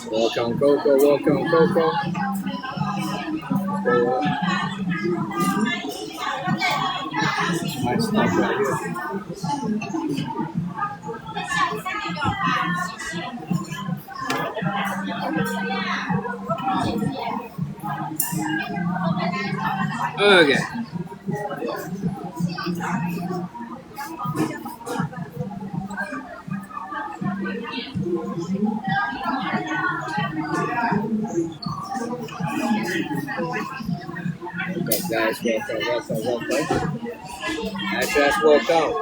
Welcome, Coco. Welcome, Coco. Nice stuff right here. Okay. What's up, guys? Welcome. I just woke up.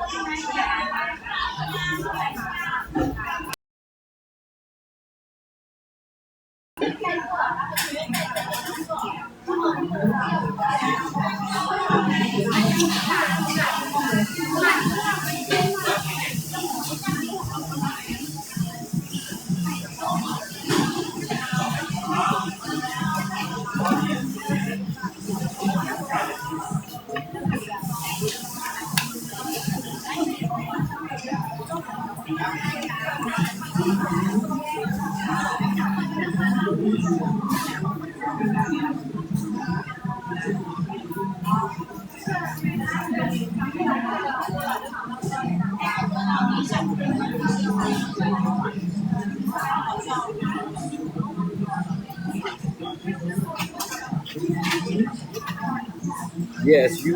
Yes, you.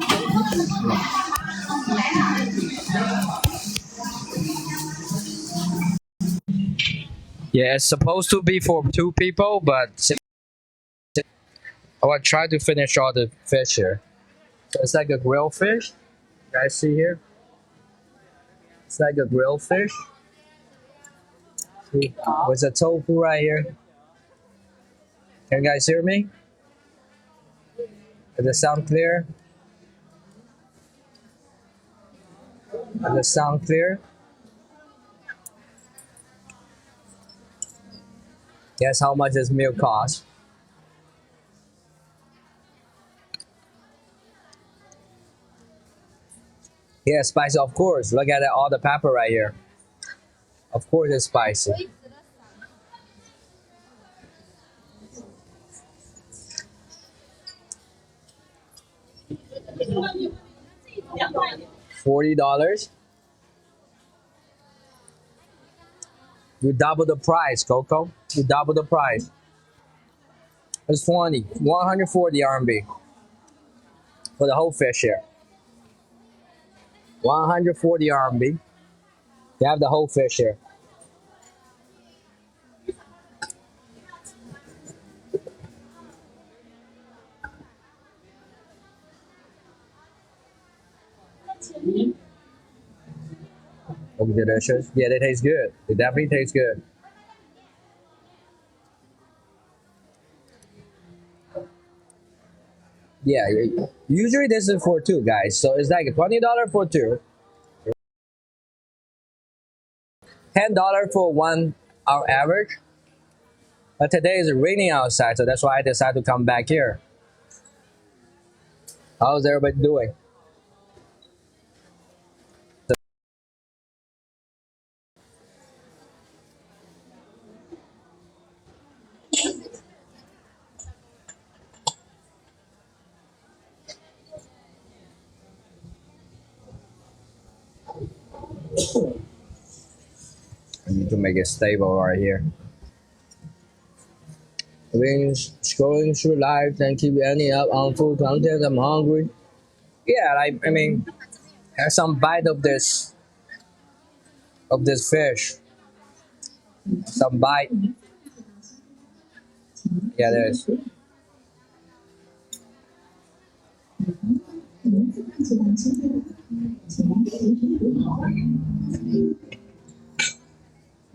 Yeah, it's supposed to be for two people, but I will try to finish all the fish here. So it's like a grilled fish. You guys see here? It's like a grilled fish. See? With the tofu right here. Can you guys hear me? Does it sound clear? Does it sound clear? Guess how much this meal cost? Yeah, spicy, of course. Look at all the pepper right here. Of course it's spicy. $40. You double the price, Coco. You double the price. It's 140 RMB for the whole fish here. 140 RMB. You have the whole fish here. Look delicious. Yeah, they taste good. They definitely taste good. Yeah, usually this is for two guys. So it's like $20 for two, $10 for one on average. But today is raining outside, so that's why I decided to come back here. How's everybody doing? I need to make it stable right here. Been scrolling through life and keep ending up on food content. I'm hungry. Yeah, I mean, have some bite of this fish. Some bite. Yeah, there is.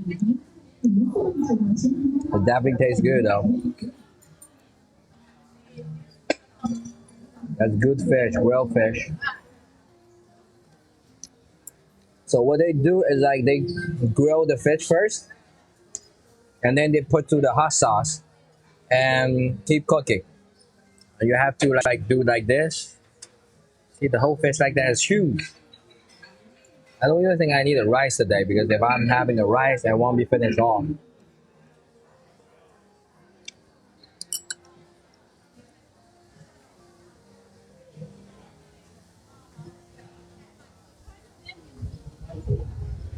It definitely tastes good though. That's good fish, real fish. So what they do is like they grill the fish first, and then they put to the hot sauce and keep cooking. You have to like do like this. See the whole fish like that is huge. I don't even think I need a rice today because if I'm having a rice, I won't be finished off.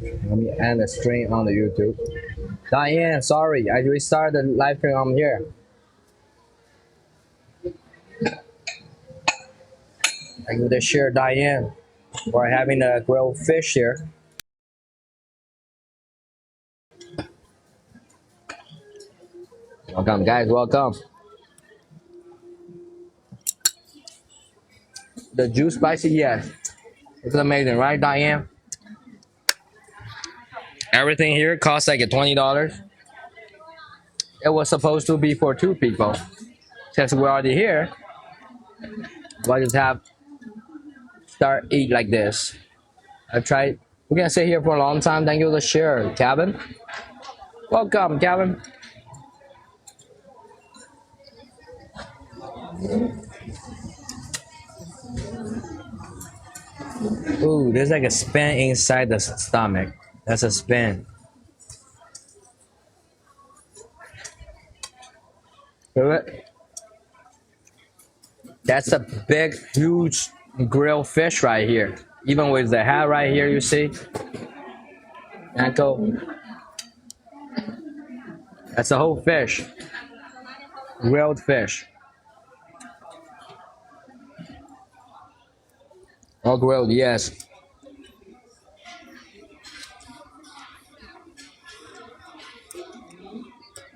Let me end the stream on the YouTube. Diane, sorry, I restarted the live stream on here. I give the share Diane. We're having a grilled fish here. Welcome guys, welcome. The juice spicy, yes. It's amazing, right Diane? Everything here costs like $20. It was supposed to be for 2 people. Since we're already here, we'll just have start eat like this. I've tried. We're gonna sit here for a long time. Thank you for the share, Kevin. Welcome, Kevin. Ooh, there's like a spin inside the stomach. That's a spin. Feel it? That's a big, huge grilled fish right here. Even with the head right here, you see? Ankle. That's a whole fish. Grilled fish. All grilled, yes.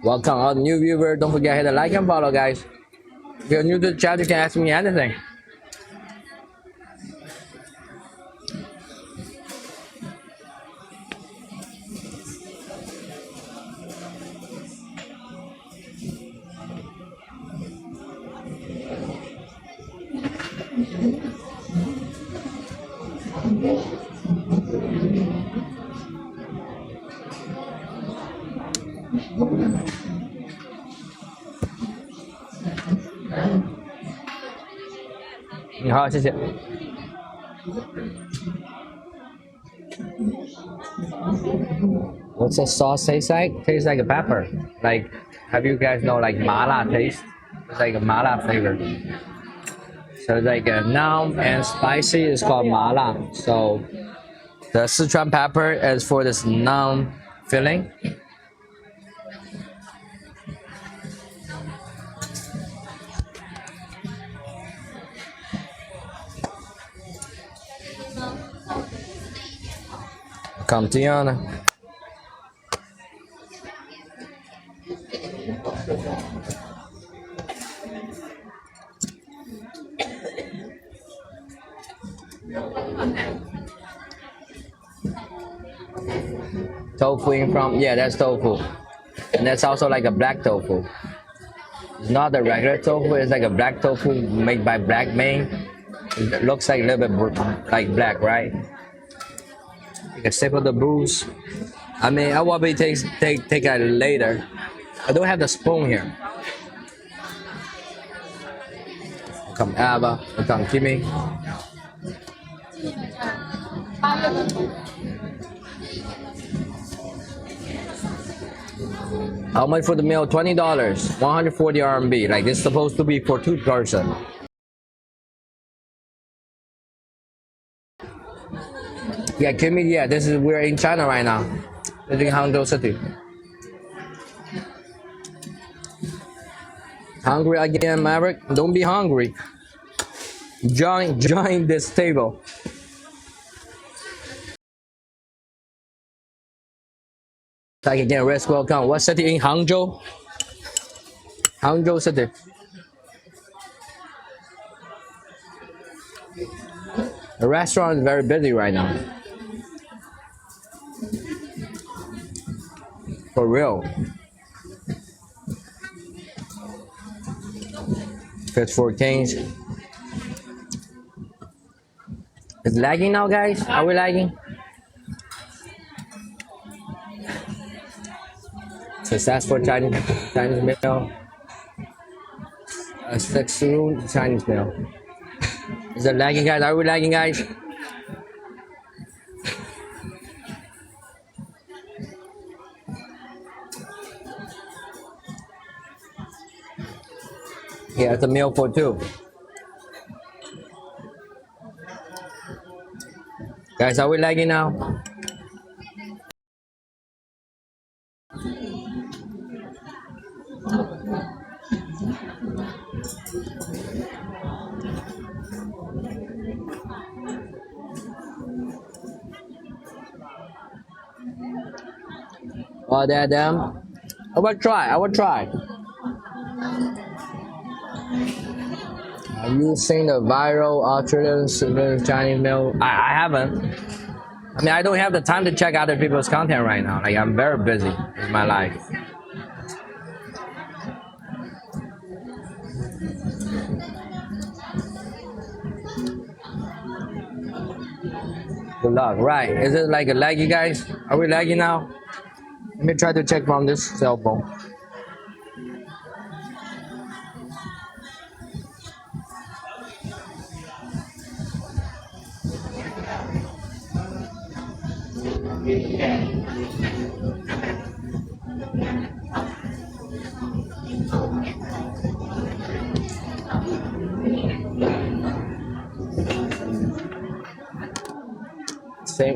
Welcome all the new viewers. Don't forget to hit the like and follow, guys. If you're new to the channel, you can ask me anything. What's the sauce taste like? Tastes like a pepper. Like, have you guys know like mala taste? It's like a mala flavor. So it's like a numb and spicy is called mala. So the Sichuan pepper is for this numb feeling. Come Tiana. Tofu in from, yeah, that's tofu. And that's also like a black tofu. It's not the regular tofu, it's like a black tofu made by black man. It looks like a little bit like black, right? You can sip of the booze. I mean, I will be take it later. I don't have the spoon here. Welcome Abba, welcome Kimmy. How much for the meal? $20, 140 RMB. Like this is supposed to be for 2 person. Yeah, Kimmy, yeah, this is, we're in China right now. We're in Hangzhou City. Hungry again, Maverick? Don't be hungry. Join this table. Back again, rest welcome. What city in Hangzhou? Hangzhou City. The restaurant is very busy right now. For real. Fish for kings. It's lagging now, guys? Are we lagging? Successful Chinese meal. A successful Chinese meal. Is it lagging, guys? Are we lagging, guys? Yeah, it's a meal for two. Guys, are we lagging now? Oh, damn. I will try. I will try. Have you seen the viral Australian Chinese meal? I haven't. I mean, I don't have the time to check other people's content right now. Like, I'm very busy with my life. Good luck. Right. Is it like a laggy, guys? Are we laggy now? Let me try to check from this cell phone.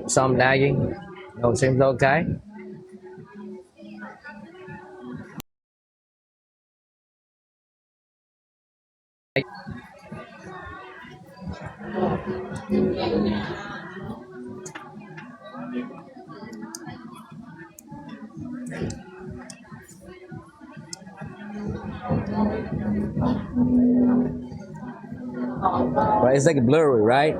Some lagging. No, seems okay. But it's like blurry, right?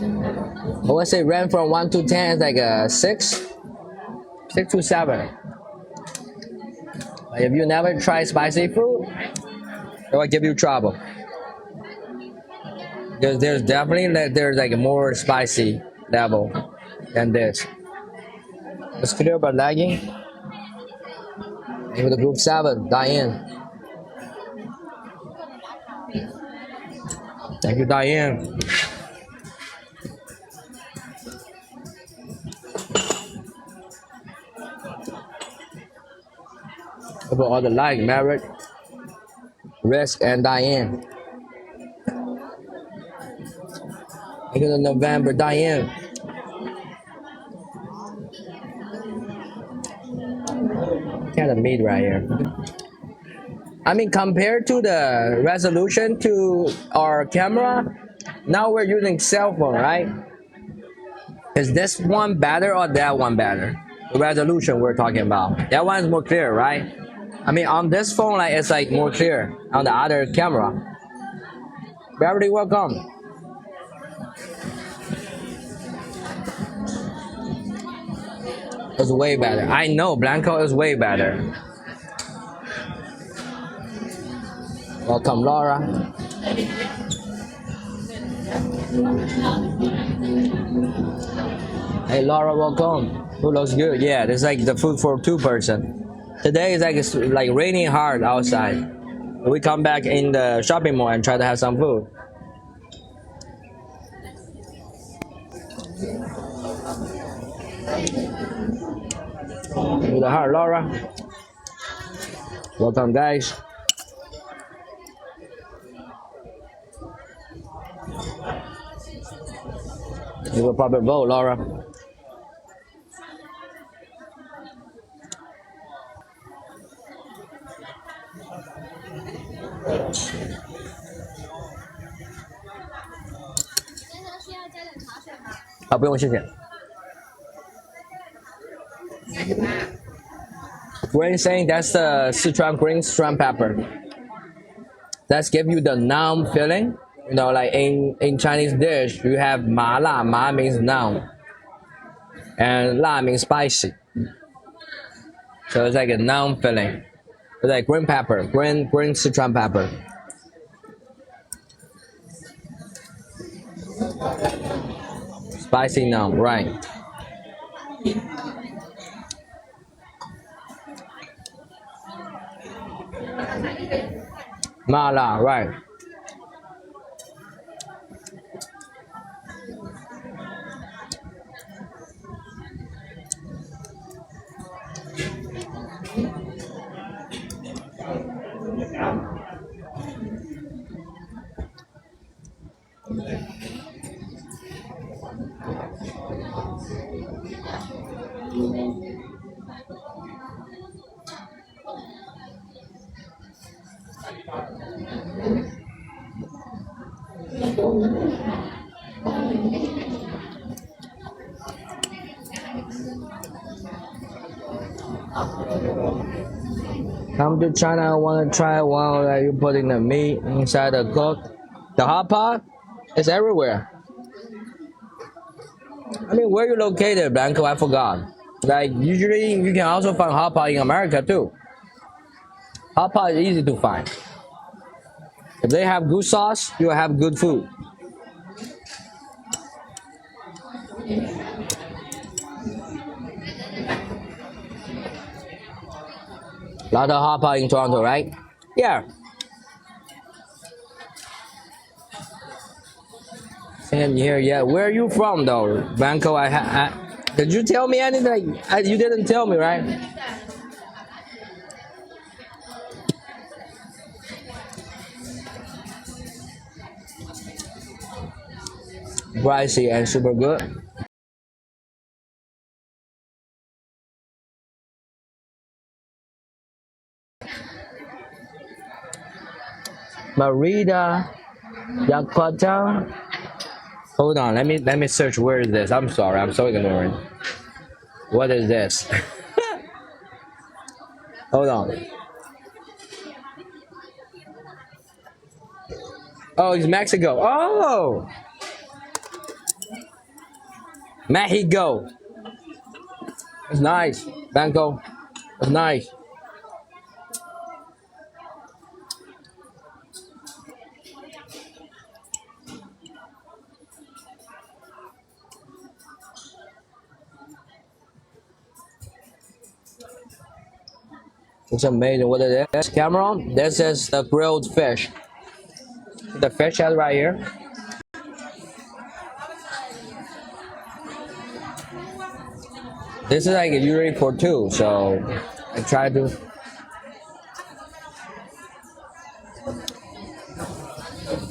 I would say rank from 1 to 10 is like a 6 to 7. Like if you never try spicy food, it will give you trouble. There's definitely there's like a more spicy level than this. It's clear but lagging. With the group 7, Diane. Thank you, Diane. About all the like, Merritt, Risk, and Diane. Thank you, November, Diane. Kind of meat right here. I mean, compared to the resolution to our camera, now we're using cell phone, right? Is this one better or that one better? The resolution we're talking about. That one's more clear, right? I mean, on this phone, like it's like more clear. On the other camera. Beverly, welcome. It's way better. I know Blanco is way better. Welcome, Laura. Hey, Laura, welcome. Food looks good. Yeah, it's like the food for two person. Today is like it's like raining hard outside. We come back in the shopping mall and try to have some food. With the heart, Laura. Welcome, guys. You will probably vote, Laura.不用，谢谢。Green saying that's the Sichuan green shrimp pepper. That's give you the numb feeling. You know, like in Chinese dish, you have ma la. Ma means numb. and la means spicy. So it's like a noun filling. It's like green pepper, green Sichuan pepper. Spicy noun, right? Mala, right? Come to China, I want to try one that you put in the meat inside the cook. The hot pot is everywhere. I mean, where you located, Blanco? I forgot. Like, usually you can also find hot pot in America too. Hot pot is easy to find. If they have good sauce, you will have good food. Lot of hot pot in Toronto, right? Yeah. Same here, yeah. Where are you from, though, Blanco? Did you tell me anything? You didn't tell me, right? Pricey and super good. Marita Yakota. Hold on, let me search. Where is this? I'm sorry, I'm so ignorant. What is this? Hold on. Oh, it's Mexico. Oh, Mexico. It's nice, Banco. It's nice. It's amazing. What is this, Cameron? This is the grilled fish. The fish head right here. This is like usually for two, so I try to.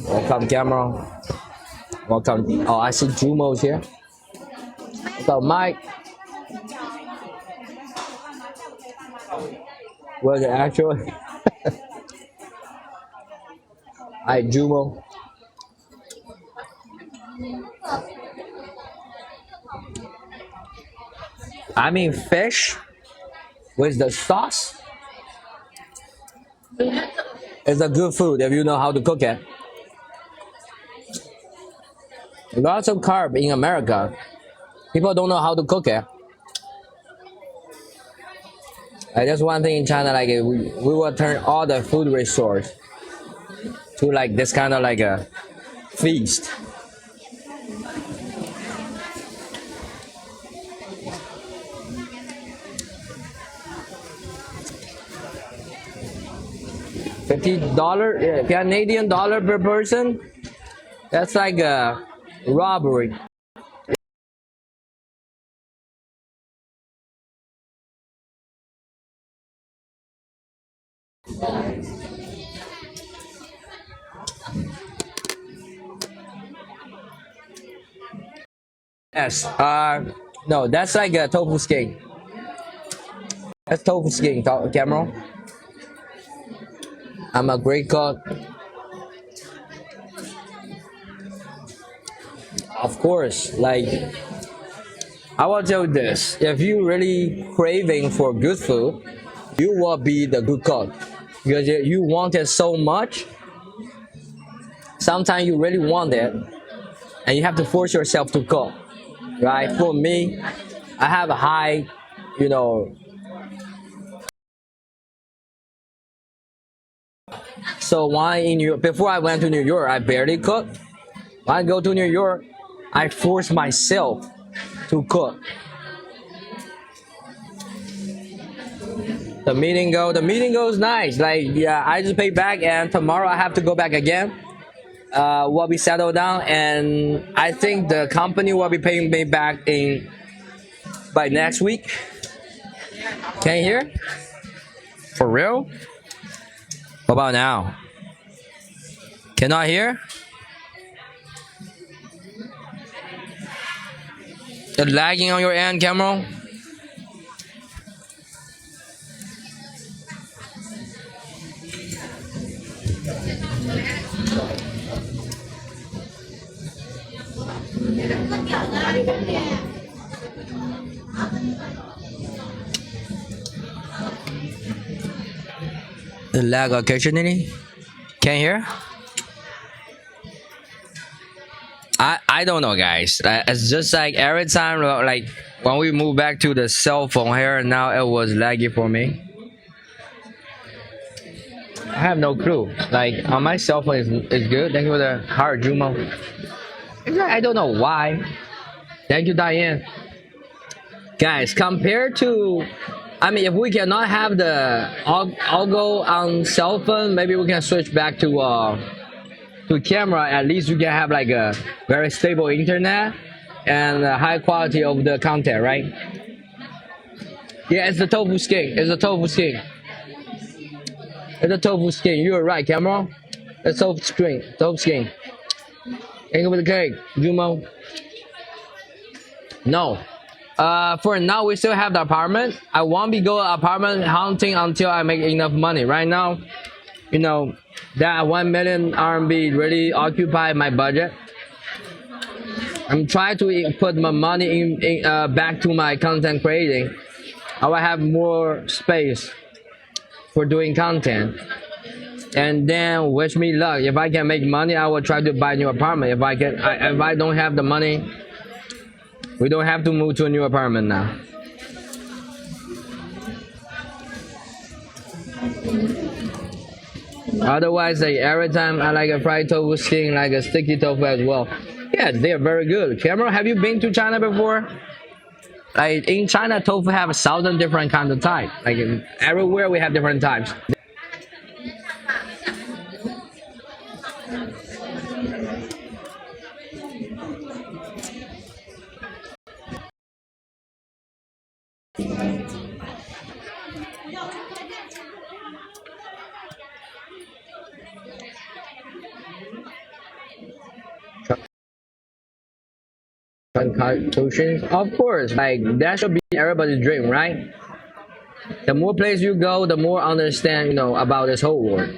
Welcome, Cameron. Welcome. Oh, I see Jumo's here. Welcome, Mike. Well, the actual. Hi, Jumo. I mean, fish with the sauce is a good food if you know how to cook it. Lots of carb in America. People don't know how to cook it. That's one thing in China. Like we will turn all the food resource to like this kind of like a feast. $50 Canadian dollar per person. That's like a robbery. Yes. No, that's like a tofu skin. That's tofu skin, Cameron. I'm a great cook. Of course, like I will tell you this: if you really craving for good food, you will be the good cook because you want it so much. Sometimes you really want it, and you have to force yourself to cook. Right? For me, I have a high, you know. So why in New before I went to New York, I barely cooked. When I go to New York, I force myself to cook. The meeting goes nice. Like yeah, I just pay back, and tomorrow I have to go back again. Will be settled down, and I think the company will be paying me back in by next week. Can you hear? For real? What about now? Cannot hear? It's lagging on your end, Cameron? The lag occasionally. Can you hear? I don't know, guys. It's just like every time, like when we move back to the cell phone here, now it was laggy for me. I have no clue. Like on my cell phone is good. Thank you for the heart, Jumo. I don't know why. Thank you, Diane. Guys, compared to, I mean, if we cannot have the algo on cell phone, maybe we can switch back to camera. At least we can have like a very stable internet and a high quality of the content, right? Yeah, it's the tofu skin. It's the tofu skin. It's the tofu skin. You're right, Cameron. It's tofu skin. Tofu skin. Thank you for the cake, Jumo. No. For now, we still have the apartment. I won't be going apartment hunting until I make enough money. Right now, you know, that 1 million RMB really occupy my budget. I'm trying to put my money in back to my content creating. I will have more space for doing content. And then wish me luck. If I can make money, I will try to buy a new apartment. If I don't have the money, we don't have to move to a new apartment now. Otherwise, like every time I like a fried tofu skin, like a sticky tofu as well. Yeah, they're very good. Cameron, have you been to China before? Like in China, tofu have 1,000 different kinds of types. Like everywhere we have different types. Constitutions, of course, like that should be everybody's dream, right? The more places you go, the more understand, you know, about this whole world.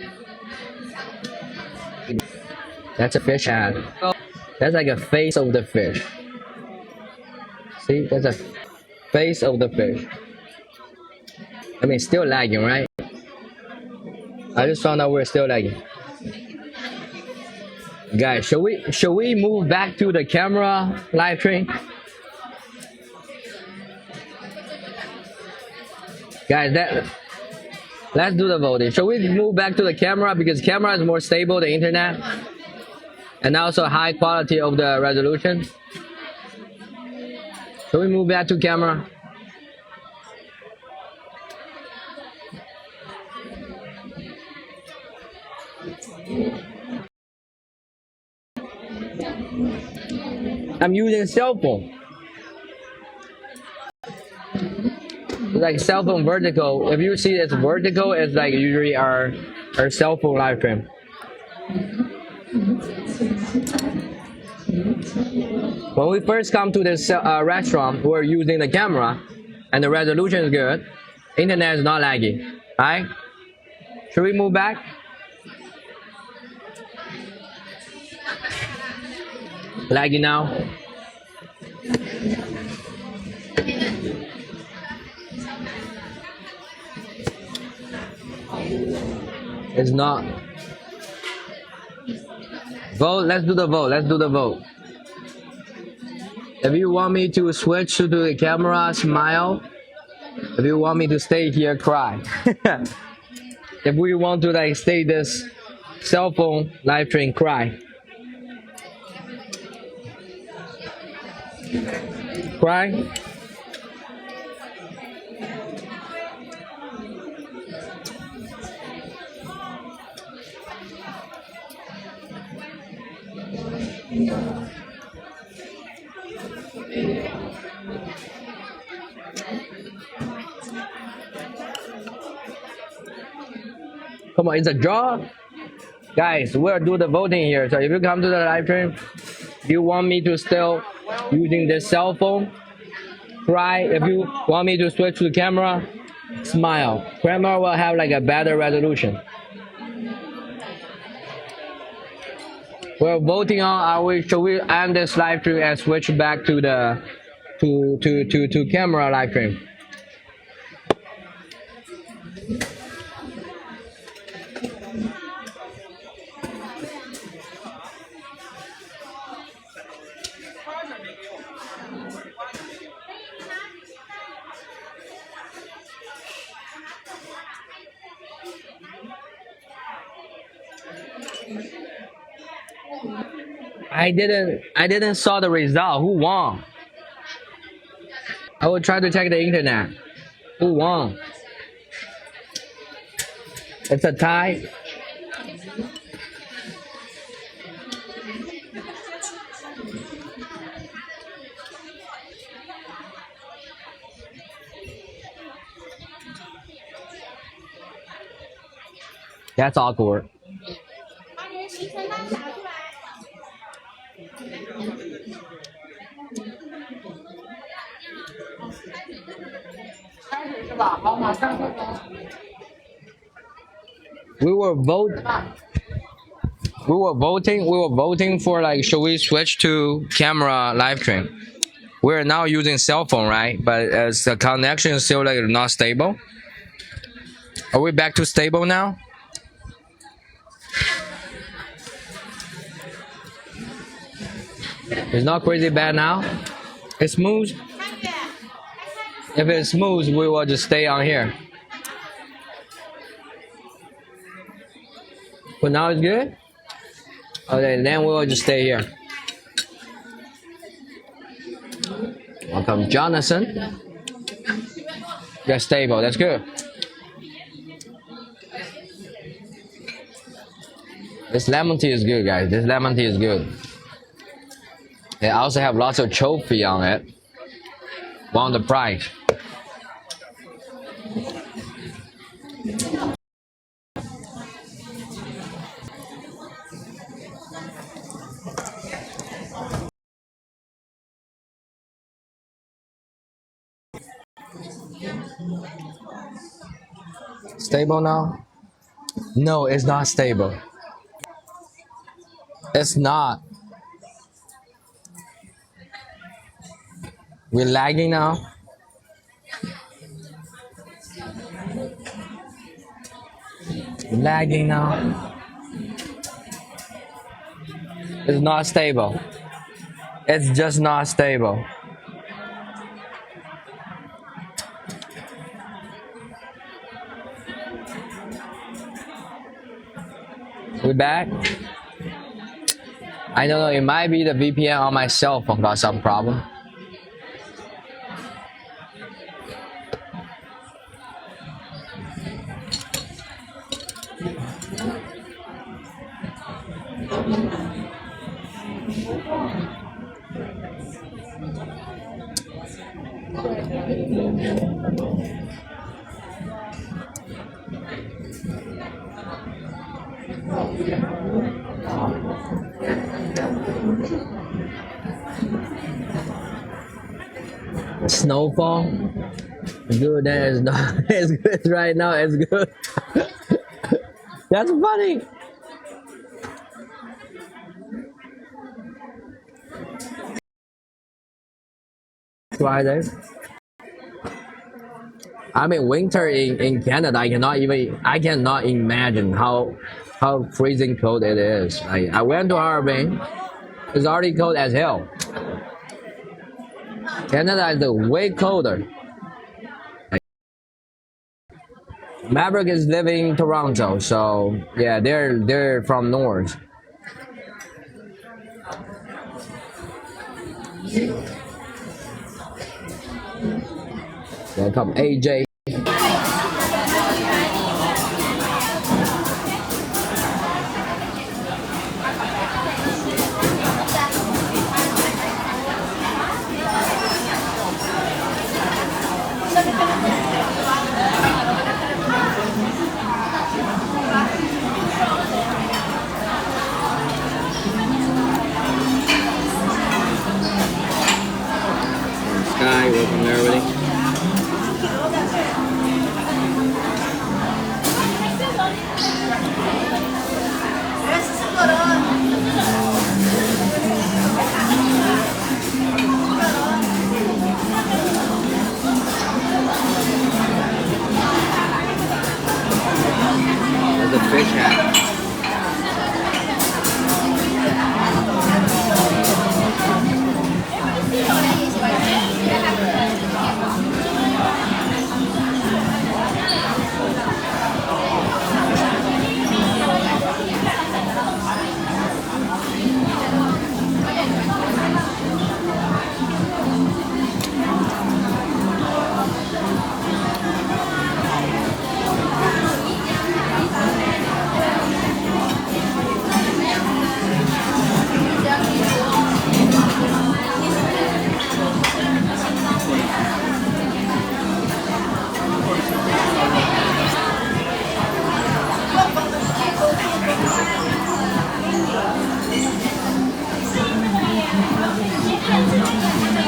That's a fish ad. That's like a face of the fish. See, that's a face of the fish. I mean, still lagging, right? I just found out we're still lagging. Guys, should we move back to the camera live stream? Guys, let's do the voting. Should we move back to the camera because camera is more stable, the internet, and also high quality of the resolution? Should we move back to camera? I'm using cell phone. Like cell phone vertical. If you see it's vertical, it's like usually our cell phone live stream. When we first come to this restaurant, we're using the camera, and the resolution is good. Internet is not laggy, right? Should we move back? Laggy now. It's not. Vote. Let's do the vote. Let's do the vote. If you want me to switch to the camera, smile. If you want me to stay here, cry. If we want to like stay this cell phone live stream, cry. Cry. Come on, it's a draw. Guys, we'll do the voting here. So if you come to the live stream, you want me to still using this cell phone, cry. If you want me to switch to the camera, smile. Camera will have like a better resolution. We're voting on should we end this live stream and switch back to the to camera live stream. I didn't saw the result. Who won? I will try to check the internet. Who won? It's a tie. That's awkward. We were voting for like should we switch to camera live stream. We're now using cell phone, right? But as the connection is still like not stable. Are we back to stable now? It's not crazy bad now. It's smooth. If it's smooth, we will just stay on here. But now it's good? Okay, then we will just stay here. Welcome, Jonathan. You're stable, that's good. This lemon tea is good, guys. This lemon tea is good. They also have lots of trophy on it. Won the prize. Stable now? No, it's not stable. It's not. We're lagging now. Lagging now. It's not stable. It's just not stable. We back? I don't know, it might be the VPN on my cell phone got some problem. Snowfall? Good, that is not as good right now, it's good. That's funny. Friday. I mean, winter in Canada, I cannot imagine how freezing cold it is. I went to Harbin. It's already cold as hell. Canada is way colder. Maverick is living in Toronto, so yeah, they're from north. They come AJ. Sky, welcome everybody. There's a fish hat.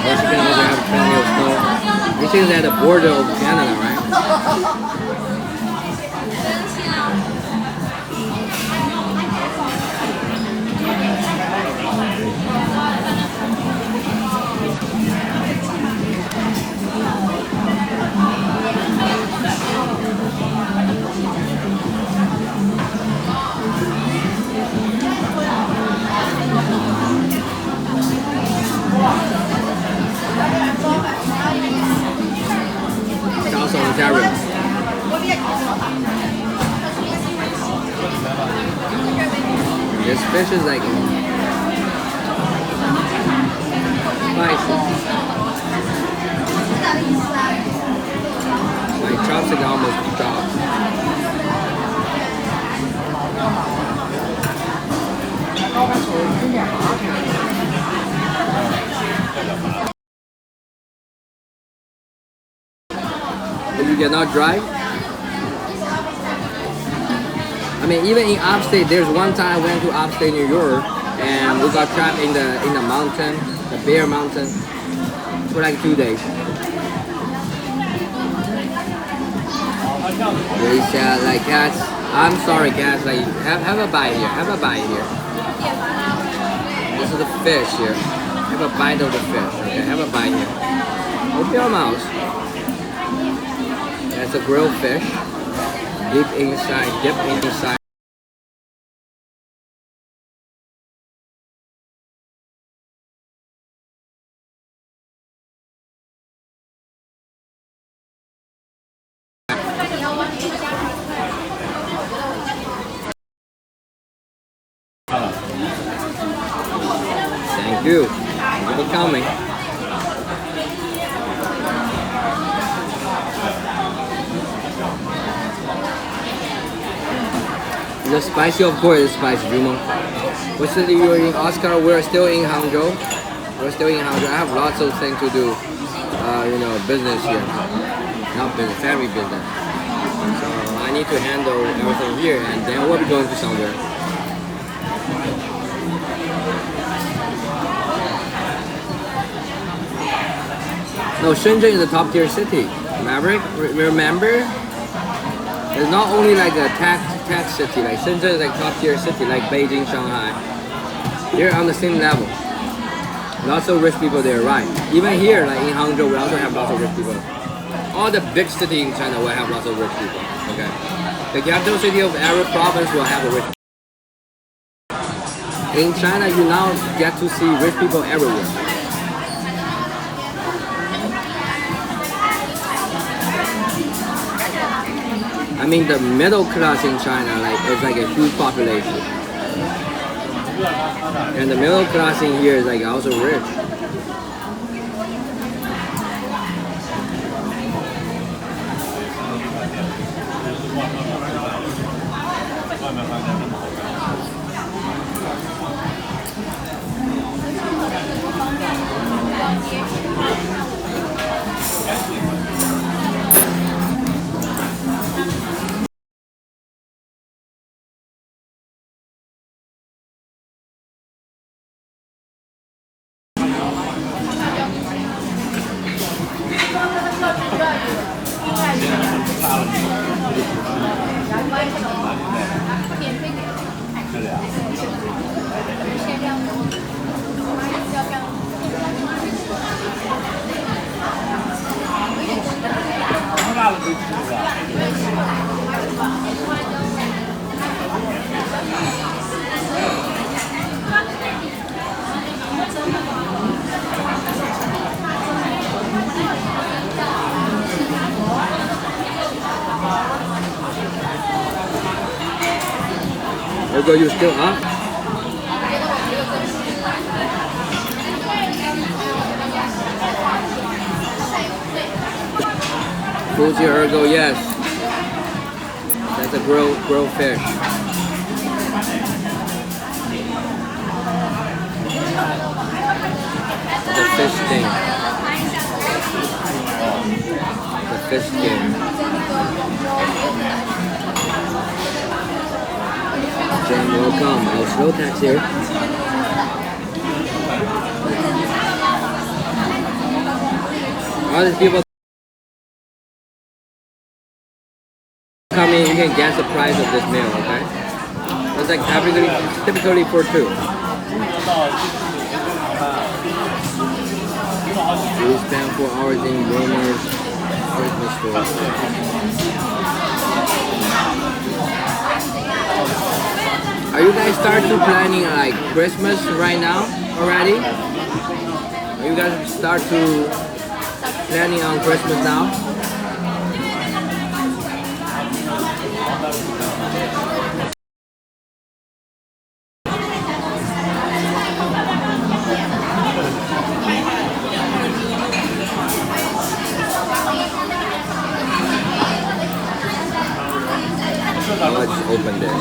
Michigan also have plenty of snow. Michigan is at the border of Canada, right? It's also Ontario. This fish is like spicy. My chopstick almost dropped. You cannot drive? I mean, even in upstate, there's one time I went to upstate New York and we got trapped in the mountain, the Bear Mountain, for like 2 days. They said like, cats, I'm sorry cats, like have a bite here, have a bite here. This is the fish here. Have a bite of the fish, okay, have a bite here. Open your mouth. That's a grilled fish. Dip inside. Thank you. Thank you for coming. The spicy, of course, is spicy, Juma. What city you're in, Oscar? We're still in Hangzhou. We're still in Hangzhou. I have lots of things to do. You know, business here. Not business, family business. So I need to handle everything here, and then we'll be going to somewhere. No, Shenzhen is a top tier city. Maverick, remember? It's not only like a tax city, like Shenzhen is like top tier city, like Beijing, Shanghai. They're on the same level. Lots of rich people there, right? Even here, like in Hangzhou, we also have lots of rich people. All the big cities in China will have lots of rich people, okay? The capital city of every province will have a rich people. In China, you now get to see rich people everywhere. I mean, the middle class in China, like, it's like a huge population. And the middle class in here is like also rich. Ergo, you still up? Food's here, Ergo, yes. That's a grilled fish. The fish thing. The fish thing. Jen, welcome. Our slow tax here. All these people come in, you can guess the price of this meal, okay? It's like typically for two. We spend 4 hours in Burma's Christmas store. Are you guys starting to planning like Christmas right now already? Are you guys start to planning on Christmas now? Let's open this.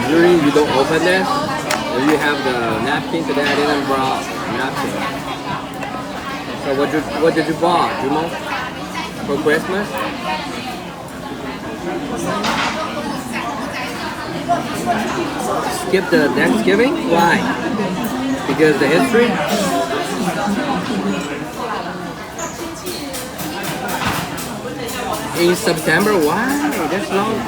Usually you don't open this. If you have the napkin today, I didn't bring napkin. So what did you buy, Jumo? For Christmas? Skip the Thanksgiving? Why? Because the history? In September? Why? That's long.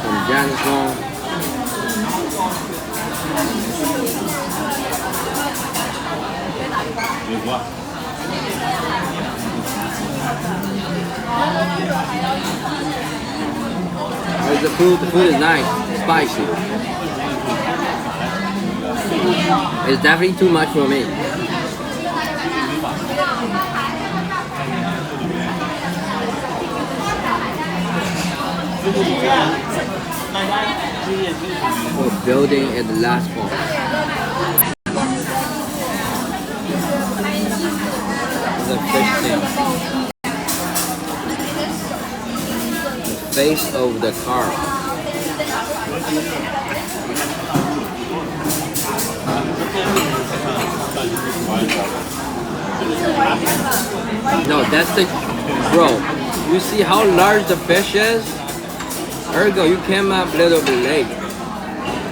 From Jan's long. How's the food? The food is nice, spicy. It's definitely too much for me. We're building at the last point. The fish thing. The face of the car. No, that's the bro. You see how large the fish is? Ergo, you came up a little bit late.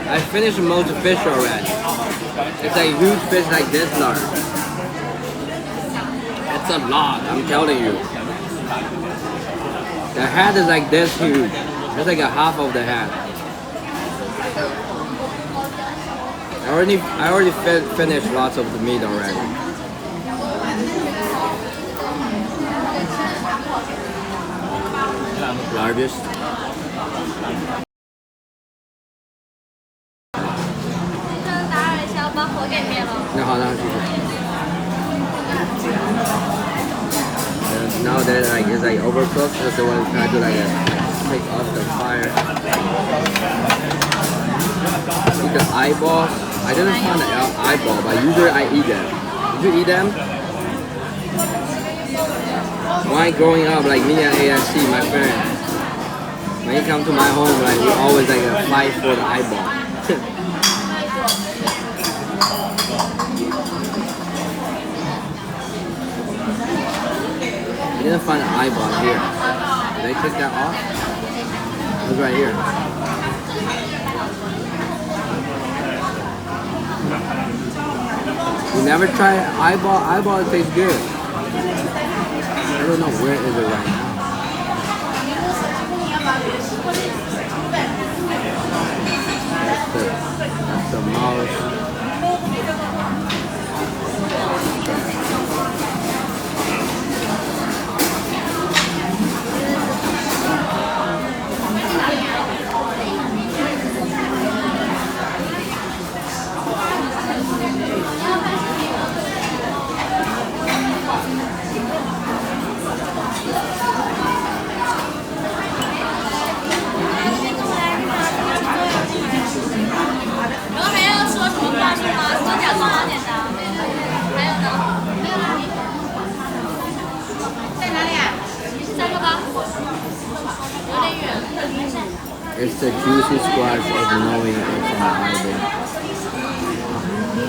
I finished most of the fish already. It's a huge fish like this large. It's a lot, I'm telling you. The head is like this huge. It's like a half of the head. I already finished lots of the meat already. Largest. 那好的，继续。Now that like it's like overcooked, so they want to try to like take off the fire. Eat the eyeballs. I didn't find the eyeball, but usually I eat them. Did you eat them? When growing up, like me and ASC, my parents, when he come to my home, like we always like fight for the eyeball. I didn't find an eyeball here. Did they take that off? It was right here. You never try eyeball? Eyeball tastes good. I don't know where is it right now. That's the mouse. It's the juicy squash of knowing it's an eyeball.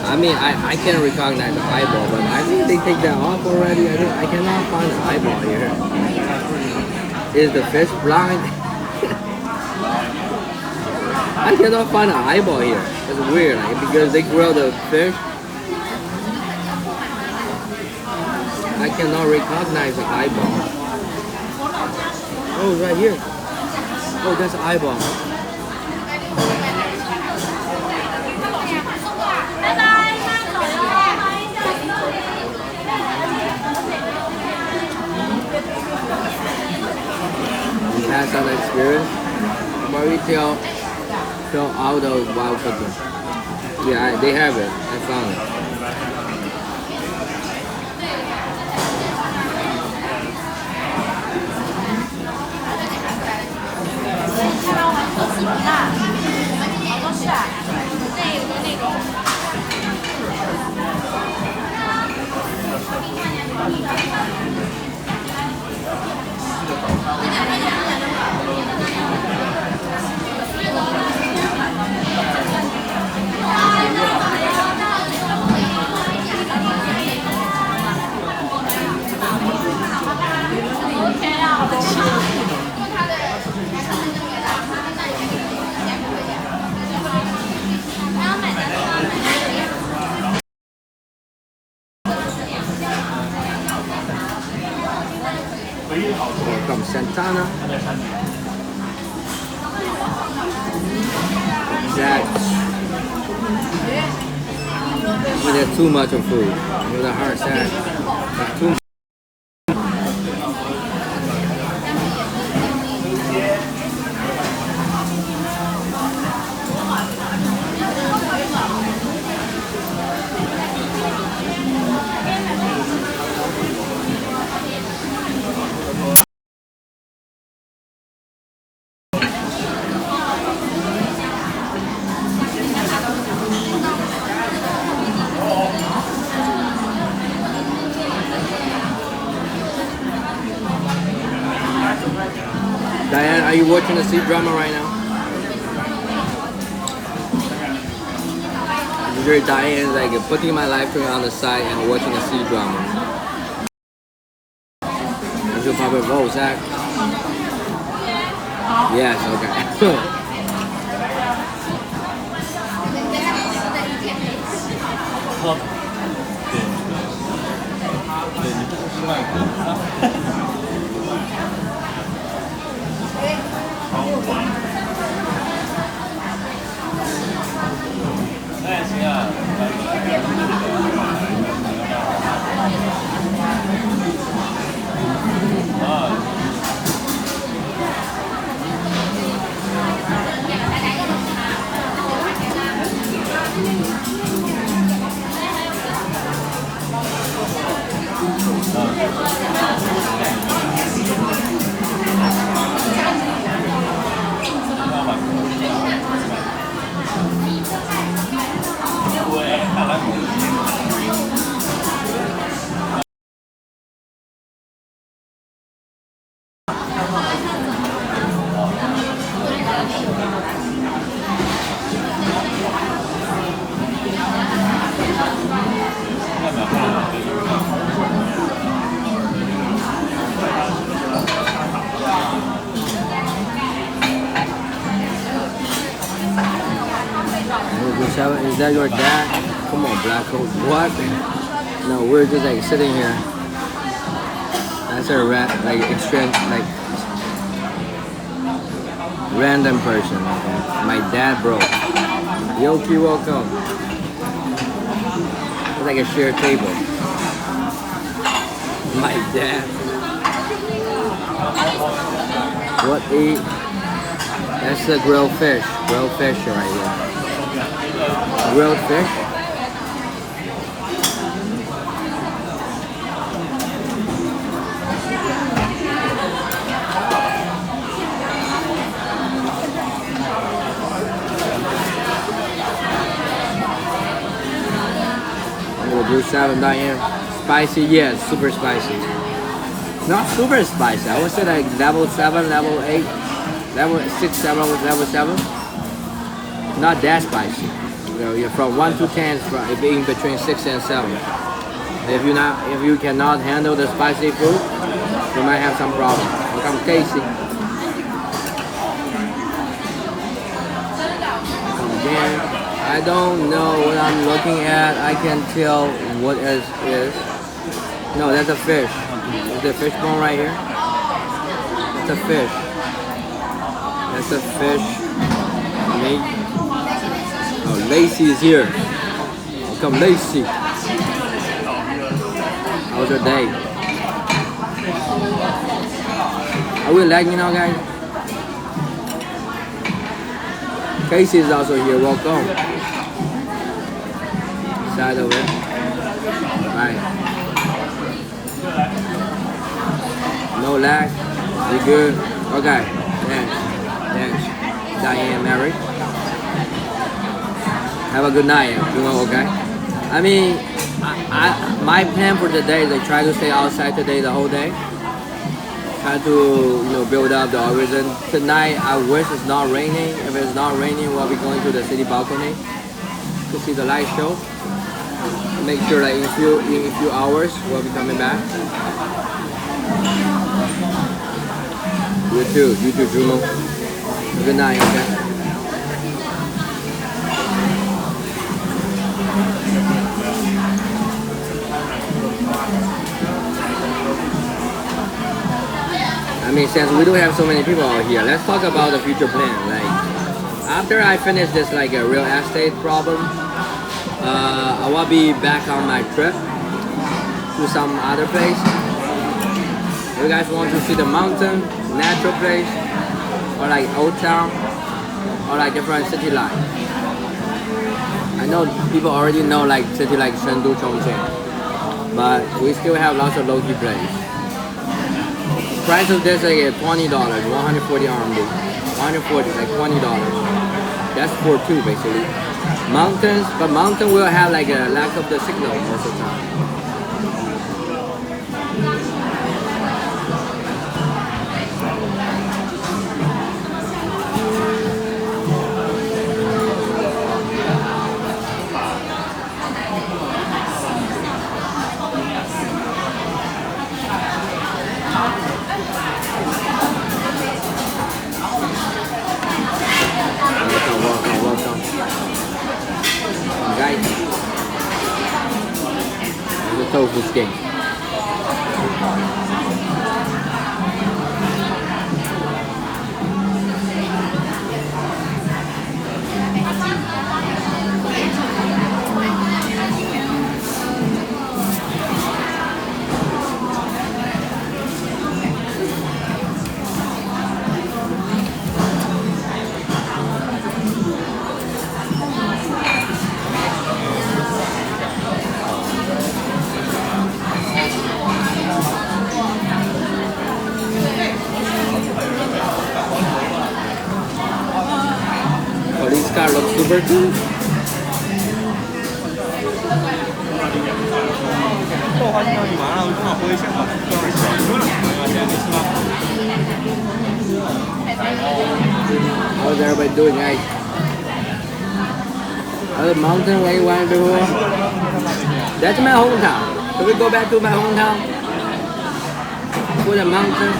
I mean, I can recognize the eyeball, but I think they take that off already. I cannot find the eyeball here. Is the fish blind? I cannot find an eyeball here. It's weird, like, because they grill the fish. I cannot recognize the eyeball. Oh, right here. Oh, that's an eyeball. You had some experience? Why we tell all those wild cooking? Yeah, they have it. I found it. From Santana. That's there's too much of food. With a heart attack. That's too much. Diane, are you watching the sea drama right now? Usually Diane is like putting my live stream on the side and watching the sea drama. You should probably vote, Zach. Yes, okay. Is that your dad? Come on, black coat. What? No, we're just like sitting here. That's a like extreme, like random person. Okay? My dad, bro. Yoki, welcome. It's like a shared table. My dad. What eat? That's the grilled fish. Grilled fish right here. Grilled fish. We'll do salad, Diane. Spicy, yes, super spicy. Not super spicy. I would say like level 7, level 8, level 6, 7, level 7. Not that spicy. You know, you're from 1 to 10, it's being between 6 and 7. If you cannot handle the spicy food, you might have some problem. Welcome, Casey. Again, I don't know what I'm looking at. I can tell what is. No, that's a fish. Is the fish bone right here? That's a fish. That's a fish. Meat. Oh, Lacey is here. Welcome, Lacey. How was your day? Are we lagging now, guys? Casey is also here. Welcome. Side of it. Alright. No lag. We good. Okay. Thanks. Diane, Mary. Have a good night. You know, okay? I mean, my plan for the day is I try to stay outside today the whole day. Try to build up the algorithm. Tonight I wish it's not raining. If it's not raining, we'll be going to the city balcony to see the light show. Make sure that in a few hours we'll be coming back. You too, Juno. Good night, okay? I mean, since we don't have so many people out here, let's talk about the future plan. Like, after I finish this like a real estate problem, I will be back on my trip to some other place. If you guys want to see the mountain, natural place, or like old town, or like different city life. I know people already know like city like Chengdu, Chongqing, but we still have lots of low-key places. Price of this like $20, 140 RMB, 140 like $20. That's for two basically. Mountains, but mountain will have like a lack of the signal most of the time. Welcome. Guys, the tofu skin. This car looks super cool. everybody doing, guys? Other mountain, what you want to do? That's my hometown. Can we go back to my hometown? For the mountain.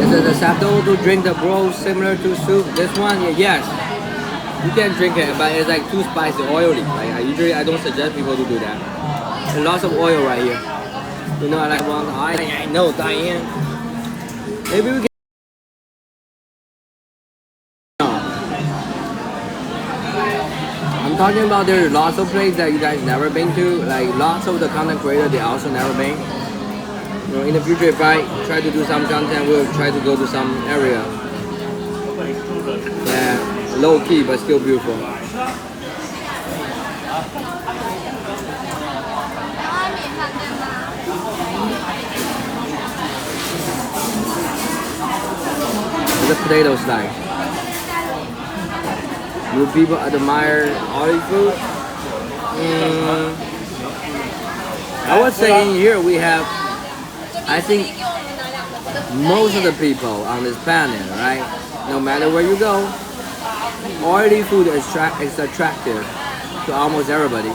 Is it acceptable to drink the broth similar to soup? This one, yes. You can drink it, but it's like too spicy, oily. Like I don't suggest people to do that. There's lots of oil right here. You know, I like one. I know, Diane. Maybe we can. I'm talking about there's lots of places that you guys never been to. Like lots of the content creators they also never been. You know, in the future, if I try to do some content, we'll try to go to some area. Yeah. Low key, but still beautiful. The potatoes like. Do people admire olive food? I would say in here we have, I think, most of the people on this planet, right? No matter where you go, oily food is attractive to almost everybody.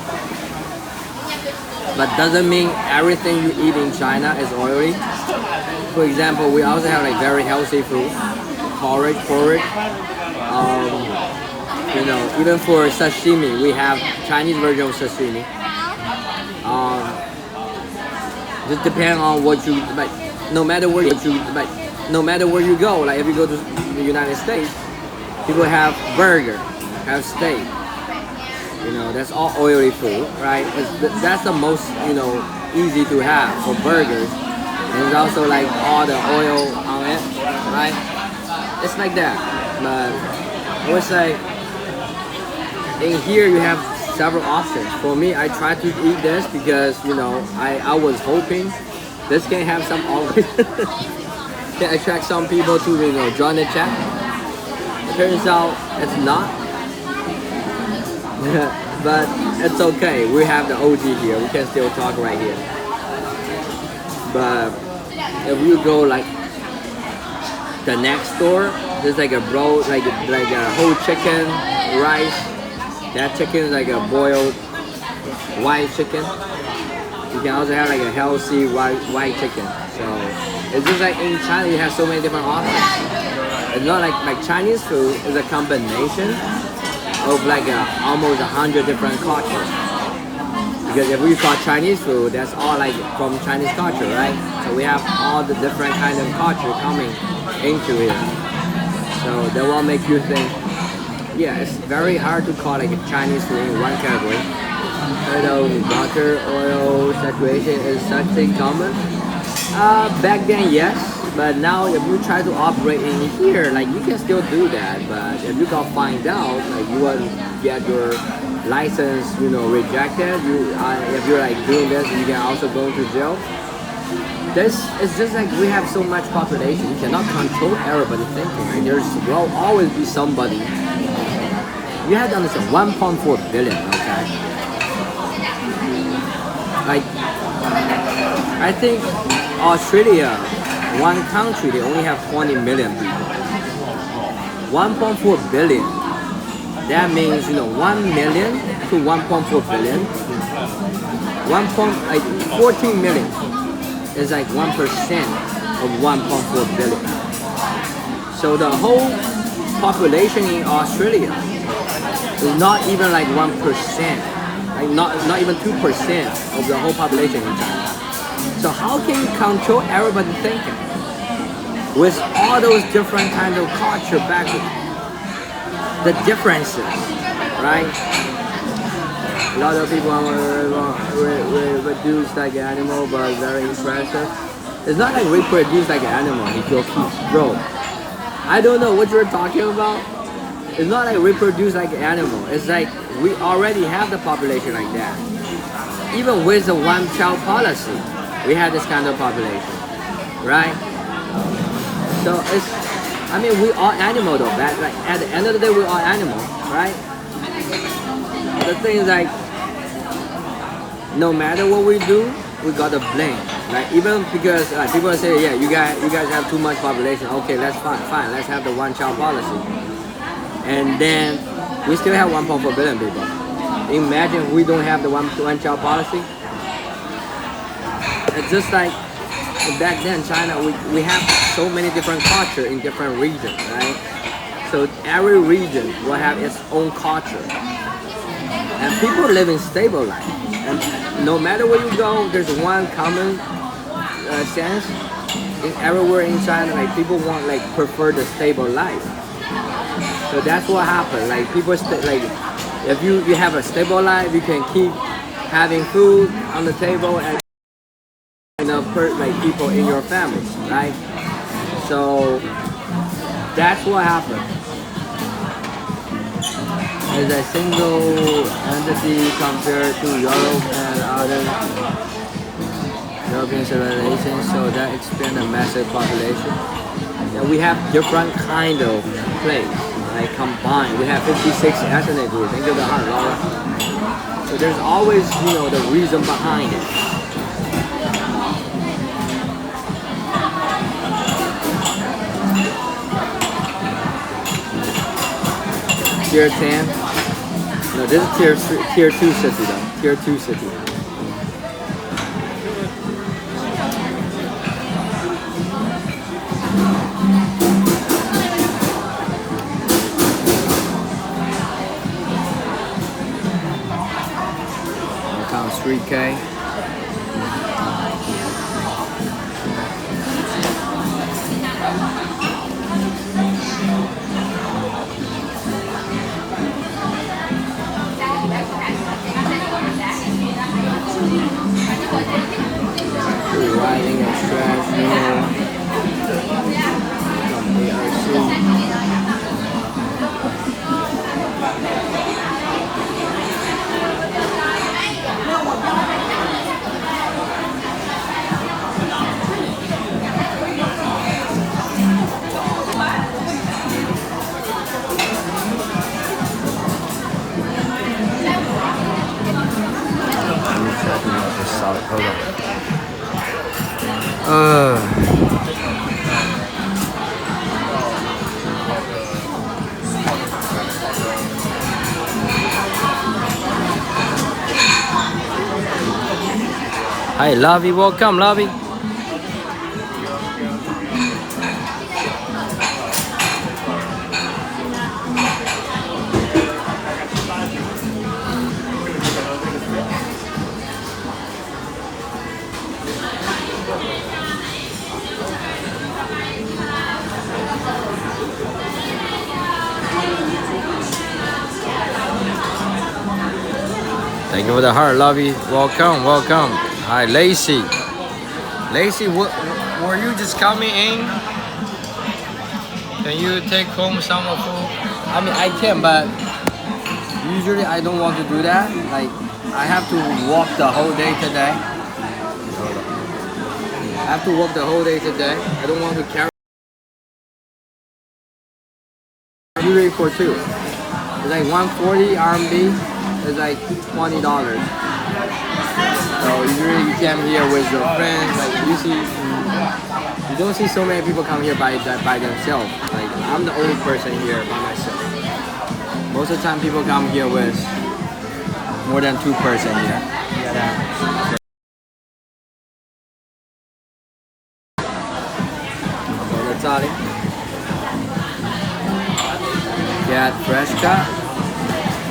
But doesn't mean everything you eat in China is oily. For example, we also have like very healthy food, porridge. You know, even for sashimi, we have Chinese version of sashimi. Just depend on what you like. No matter where you go, like if you go to the United States, people have burger, have steak. You know, that's all oily food, right? That's the most, you know, easy to have for burgers. And it's also like all the oil on it, right? It's like that. But I would say in here you have several options. For me, I try to eat this because, you know, I was hoping this can have some oil. Can attract some people to, you know, join the chat. It turns out it's not. But it's okay. We have the OG here. We can still talk right here. But if you go like the next door, there's like a bro, like a whole chicken, rice. That chicken is like a boiled white chicken. You can also have like a healthy white chicken. So it's just like in China you have so many different options. It's not like Chinese food is a combination of like almost 100 different cultures. Because if we call Chinese food, that's all like from Chinese culture, right? So we have all the different kind of culture coming into it. So that will make you think, yeah, it's very hard to call like a Chinese food in one category. Although butter, oil, saturation is something common. Back then, yes. But now if you try to operate in here, like you can still do that. But if you got find out, like you want to get your license, you know, rejected, if you're like doing this, you can also go to jail. This is just like we have so much population, you cannot control everybody's thinking. Right? There will always be somebody. You have to understand 1.4 billion, okay? Like, I think Australia, one country, they only have 20 million people. 1.4 billion. That means, you know, 1 million to 1.4 billion. 14 million is like 1% of 1.4 billion. So the whole population in Australia is not even like 1%, like not even 2% of the whole population in China. So how can you control everybody's thinking with all those different kinds of culture background, the differences, right? A lot of people want to reproduce like an animal, but very impressive. It's not like reproduce like an animal if you're bro. I don't know what you're talking about. It's not like reproduce like an animal. It's like we already have the population like that. Even with the one-child policy, we have this kind of population, right? So it's, I mean, we are animal though. That like at the end of the day, we are animal, right? The thing is like, no matter what we do, we gotta blame Like even because people say, yeah, you guys have too much population. Okay, that's fine. Let's have the one-child policy. And then we still have 1.4 billion people. Imagine if we don't have the one-child policy. It's just like back then, China, we have so many different cultures in different regions, right? So every region will have its own culture. And people live in stable life. And no matter where you go, there's one common sense. Everywhere in China, like people prefer the stable life. So that's what happened. Like people if you have a stable life, you can keep having food on the table and people in your family, right? So that's what happened. As a single entity compared to Europe and other European civilizations, so that expand a massive population. And we have different kind of place, like combined. We have 56 ethnic groups. Think of the heart, Laura. So there's always, the reason behind it. Tier 10. No, this is tier 2 city though. Tier 2 city. Count 3K. Riding a trash Hold on. Hi, Lovey, welcome, Lovey. Thank you for the heart, Lovey. Welcome, welcome. Hi, Lacey. Lacey, were you just coming in? Can you take home some of food? I mean, I can, but usually I don't want to do that. Like, I have to walk the whole day today. I have to walk the whole day today. I don't want to carry. Usually for two. It's like 140 RMB. It's like $20. So usually you come here with your friends. Like you don't see so many people come here by themselves. Like I'm the only person here by myself. Most of the time people come here with more than 2 person here. So that's all. Get fresh cut.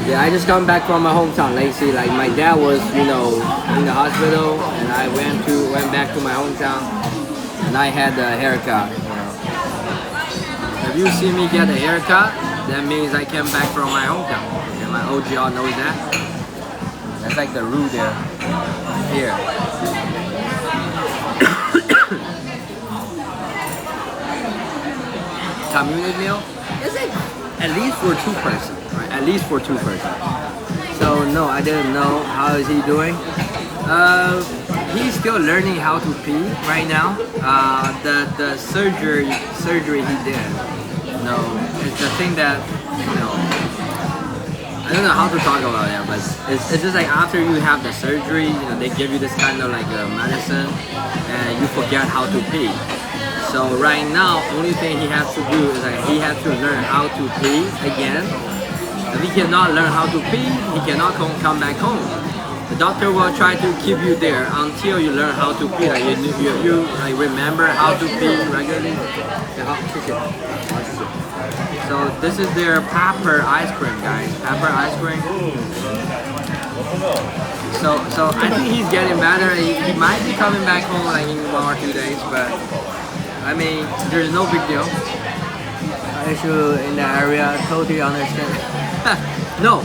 Yeah, I just come back from my hometown, Lacey. Like my dad was, in the hospital, and I went back to my hometown, and I had a haircut. If you see me get a haircut, that means I came back from my hometown. And my OG all knows that. That's like the rule there. Here. Community meal? It's like at least for 2 person. Right, at least for 2 person. So no, I didn't know how is he doing. He's still learning how to pee right now. The surgery he did. No, it's the thing that I I don't know how to talk about it, but it's just like after you have the surgery, you know, they give you this kind of like medicine, and you forget how to pee. So right now, only thing he has to do is like he has to learn how to pee again. If he cannot learn how to pee, he cannot come back home. The doctor will try to keep you there until you learn how to pee. Like you like remember how to pee regularly. So this is their pepper ice cream, guys. Pepper ice cream. So I think he's getting better. He might be coming back home like in 1 or 2 days, but I mean, there's no big deal. Issue in the area, totally understand. No.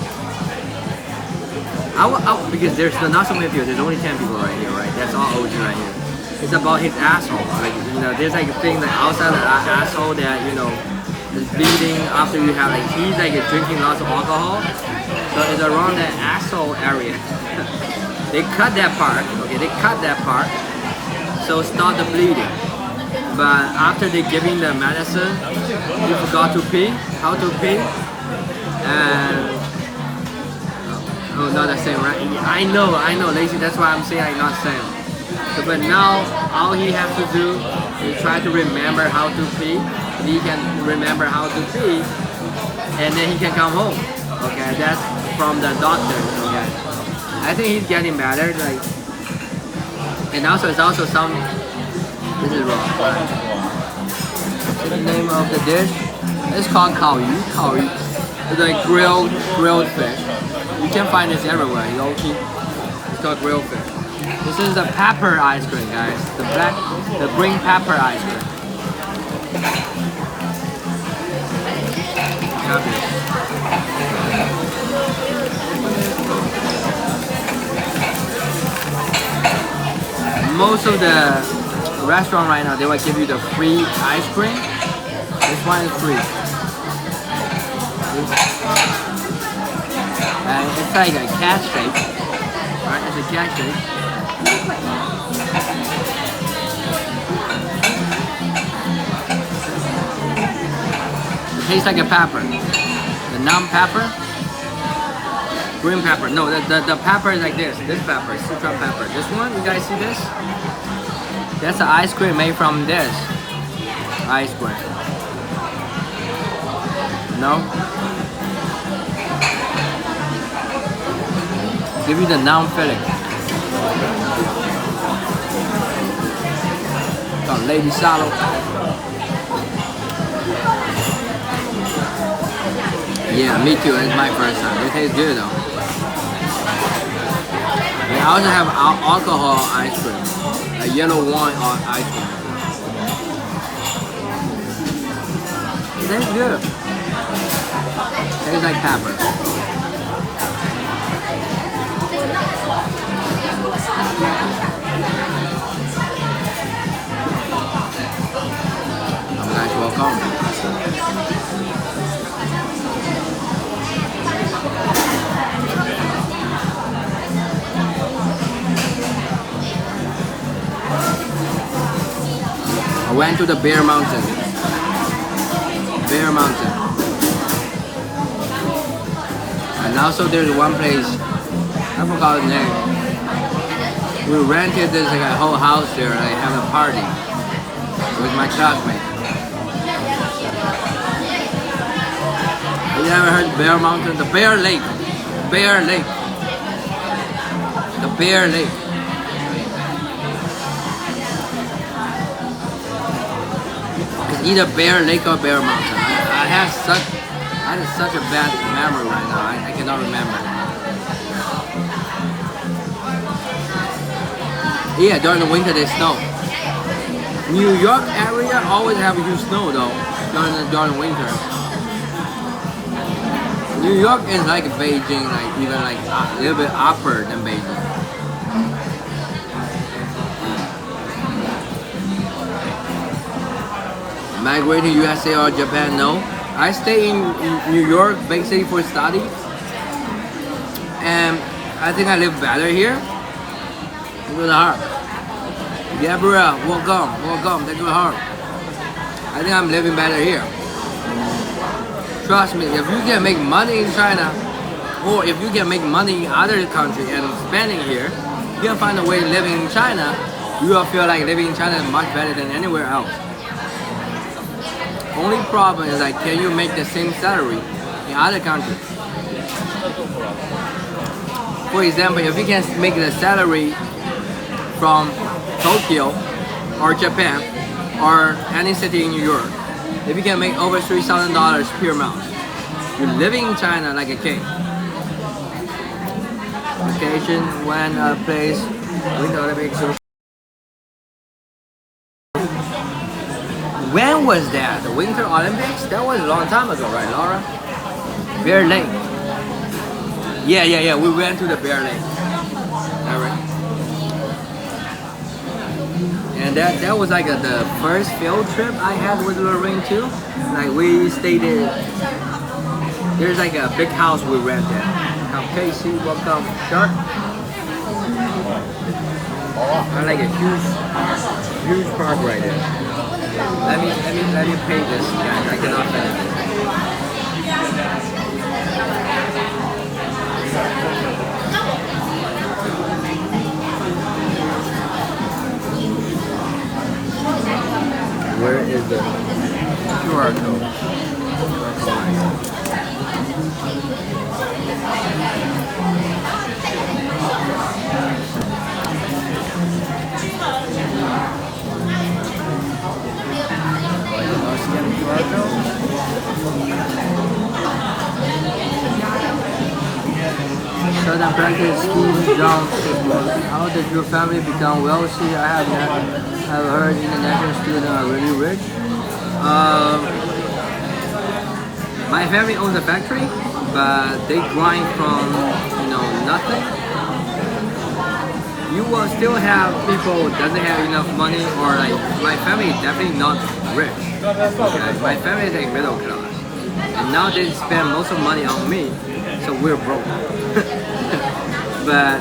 Because there's not so many people, there's only 10 people right here, right? That's all OG right here. It's about his asshole. Like, you know, there's like a thing like outside the asshole that, you know, is bleeding after you have like, he's like drinking lots of alcohol. So it's around that asshole area. They cut that part, okay, they cut that part. So stop the bleeding. But after they giving the medicine, you forgot to pee, how to pee. And oh, not the same, right? I know, lazy. That's why I'm saying I'm not same. So, but now all he has to do is try to remember how to pee. He can remember how to pee, and then he can come home. Okay, that's from the doctor. Okay, I think he's getting better. Like, and also it's also some. This is wrong. So the name of the dish is called 烤鱼. 烤鱼. It's like grilled fish. You can find this everywhere. It's called grilled fish. This is the pepper ice cream, guys. The green pepper ice cream. Most of the restaurant right now, they will give you the free ice cream. This one is free. It's like a cat shape, right? It's a cat shape. It tastes like a pepper. The non-pepper, green pepper. No, the pepper is like this. This pepper, citron pepper. This one, you guys see this? That's an ice cream made from this ice cream. No? Give you the non-filling. Got lady salad. Yeah, me too. It's my first time. It tastes good though. They also have alcohol ice cream, a yellow wine ice cream. It tastes good. Tastes like pepper. Guys, welcome. I went to the Bear Mountain. Bear Mountain. And also there's one place, I forgot the name. We rented this like a whole house there. I have a party with my classmates. Have you ever heard Bear Mountain? The Bear Lake. Bear Lake. The Bear Lake. It's either Bear Lake or Bear Mountain. I had such a bad memory right now. I cannot remember. Yeah, during the winter they snow. New York area always have huge snow though during winter. New York is like Beijing, like even like a little bit upper than Beijing. Migrating USA or Japan? No. I stay in New York, big city for study, and I think I live better here. Good heart. Gabriel, welcome, thank you heart. I think I'm living better here. Trust me, if you can make money in China, Or if you can make money in other country and spending here, you can find a way living in China. You will feel like living in China is much better than anywhere else. Only problem is like, can you make the same salary in other countries? For example, if you can make the salary from Tokyo or Japan or any city in New York, if you can make over $3,000 per month, you're living in China like a king. Vacation when a place Winter Olympics. When was that? The Winter Olympics? That was a long time ago, right, Laura? Bear Lake. Yeah. We went to the Bear Lake. Alright. And that was like the first field trip I had with Lorraine too. Like we stayed in. There's like a big house we rented. Come Casey, welcome Shark. I like a huge park right there. Let me pay this, guys. I cannot finish it. Where is the QR code? Southern practice ski jump. How did your family become wealthy? I have heard international students are really rich. My family owns a factory, but they grind from nothing. You will still have people who doesn't have enough money, or like my family is definitely not rich. Okay? My family is like middle class, and now they spend most of the money on me, so we're broke. But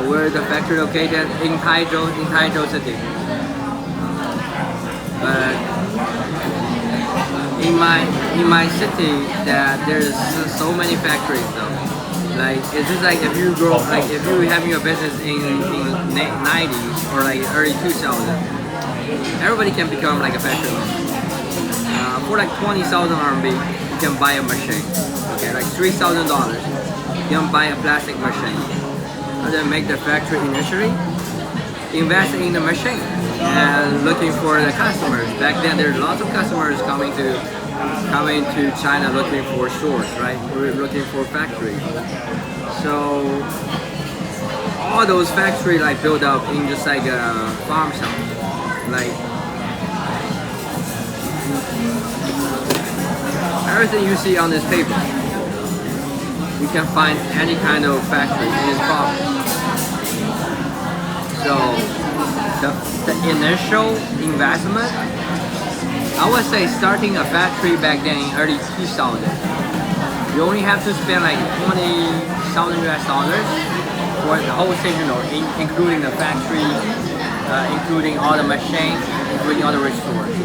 where the factory located in Taizhou City. But in my city, that there's so many factories though. Like it's just like if you having your business in 90s or like early 2000s, everybody can become like a factory. For like 20,000 RMB, you can buy a machine. Okay, like $3,000. You can buy a plastic machine, and then make the factory initially, invest in the machine, and looking for the customers. Back then, there's lots of customers coming to China looking for stores, right? We're looking for factories. So all those factories like built up in just like a farm shop, like everything you see on this paper. You can find any kind of factory in this province. So the initial investment, I would say starting a factory back then in early 2000, you only have to spend like $20,000 for the whole thing, including the factory, including all the machines, including all the resources.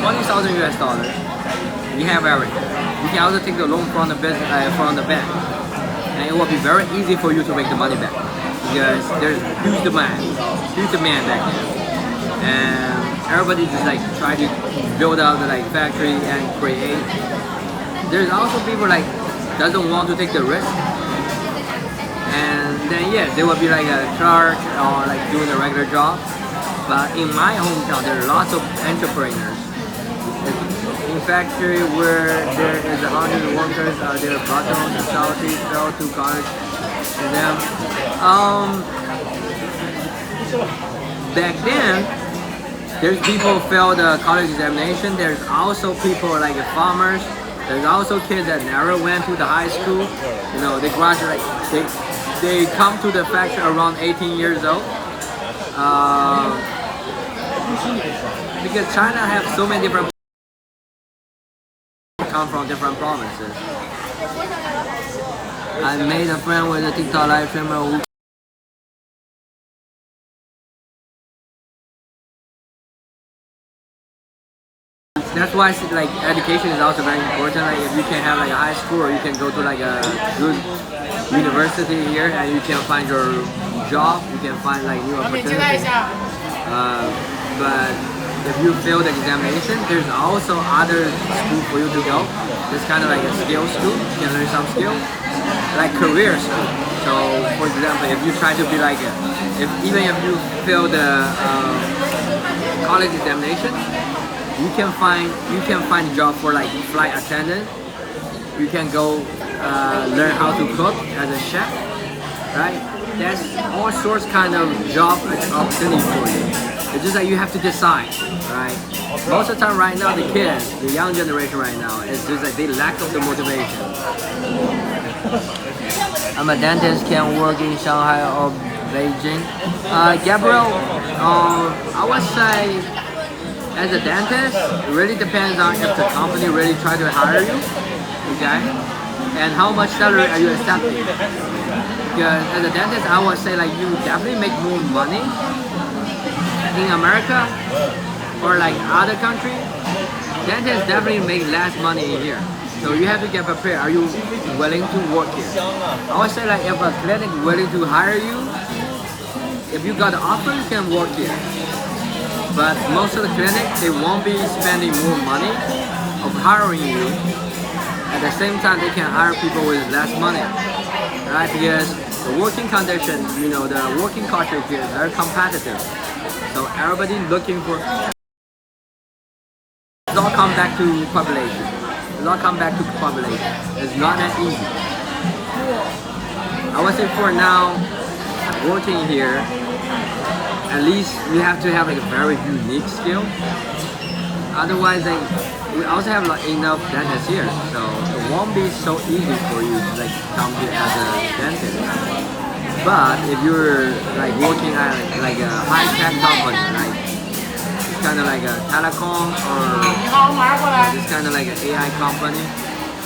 $20,000, you have everything. You can also take the loan from the business, from the bank, and it will be very easy for you to make the money back because there's huge demand back then, and everybody just like try to build out the like factory and create. There's also people like doesn't want to take the risk, and then there will be like a clerk or like doing a regular job. But in my hometown, there are lots of entrepreneurs. In factory where there is 100 workers, their bottom and salary fell to college to them. Back then, there's people who failed the college examination. There's also people like farmers. There's also kids that never went to the high school. They graduate. They come to the factory around 18 years old. Because China has so many different come from different provinces. I made a friend with a TikTok live streamer who that's why like education is also very important. Like if you can have like a high school or you can go to like a good university here and you can find your job, you can find like new opportunities. But if you fail the examination, there's also other school for you to go. It's kind of like a skill school. You can learn some skill, like career school. So, for example, if you try to be like, even if you fail the college examination, you can find a job for like flight attendant. You can go learn how to cook as a chef, right? There's all sorts kind of job opportunity for you. It's just that you have to decide, right? Most of the time right now, the kids, the young generation right now, it's just like they lack of the motivation. I'm a dentist, can work in Shanghai or Beijing. Gabriel, I would say as a dentist, it really depends on if the company really try to hire you, okay? And how much salary are you accepting? Because as a dentist, I would say like you definitely make more money in America or like other countries. Dentists definitely make less money here. So you have to get prepared. Are you willing to work here? I would say like if a clinic willing to hire you, if you got the offer, you can work here. But most of the clinics, they won't be spending more money of hiring you. At the same time, they can hire people with less money, right? Because the working condition, you know, the working culture here is very competitive. So everybody looking for. It's all come back to population. It's all come back to population. It's not that easy. I would say for now, working here, at least you have to have like a very unique skill. Otherwise, like, we also have like enough dentists here, so it won't be so easy for you to like come here as a dentist. But if you're like working at like a high-tech company, like it's kind of like a telecom or this kind of like an AI company,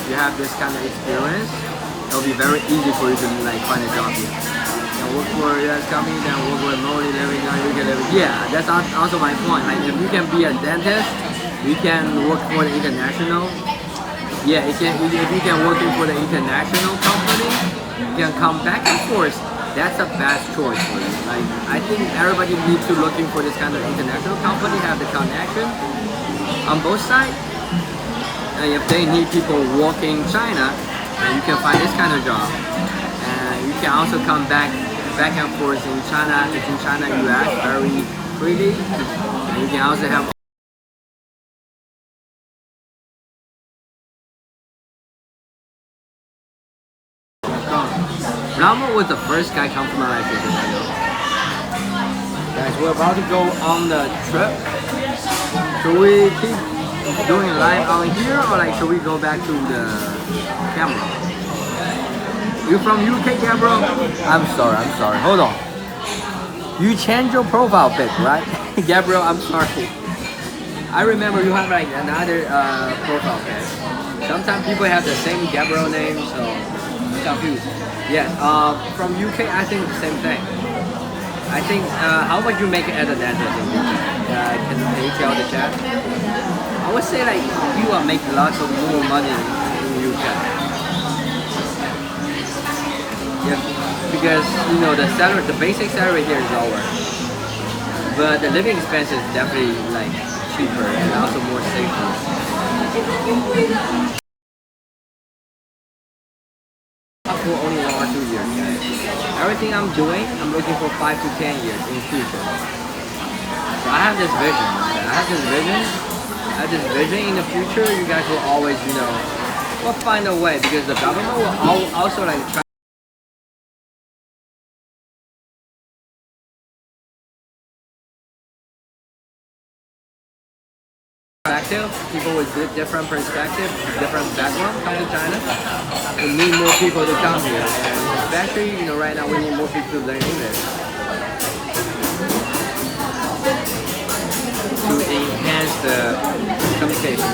you have this kind of experience, it'll be very easy for you to like find a job here. Work for a US company, then work remotely, living on UK living. Yeah, that's also my point. Like if you can be a dentist, you can work for the international. Yeah, if you can work for the international company, you can come back and forth. That's the best choice for you. Like I think everybody needs to looking for this kind of international company, have the connection on both sides. And if they need people working in China, then you can find this kind of job. And you can also come back and forth in China, between China and US very freely. And you can also have Ramo was the first guy come from my life. Guys, we're about to go on the trip. Should we keep doing live out here or like should we go back to the camera? You from UK, Gabriel? I'm sorry. Hold on. You changed your profile pic, right? Gabriel, I'm sorry. I remember you have like another profile pic. Sometimes people have the same Gabriel name, so I'm confused. Yes, from UK, I think the same thing. I think, how much you make it as a dentist in UK? Can you tell the chat? I would say like you are making lots of more money in UK. Yeah, because you know the salary, the basic salary here is lower, but the living expense is definitely like cheaper and also more safer. For only 1 or 2 years, guys. Everything I'm doing, I'm looking for 5 to 10 years in the future. So I have this vision. I have this vision in the future. You guys will always, you know, will find a way because the government will also like try. People with different perspective, different background come to China. We need more people to come here, and especially you know right now we need more people to learn English to enhance the communication.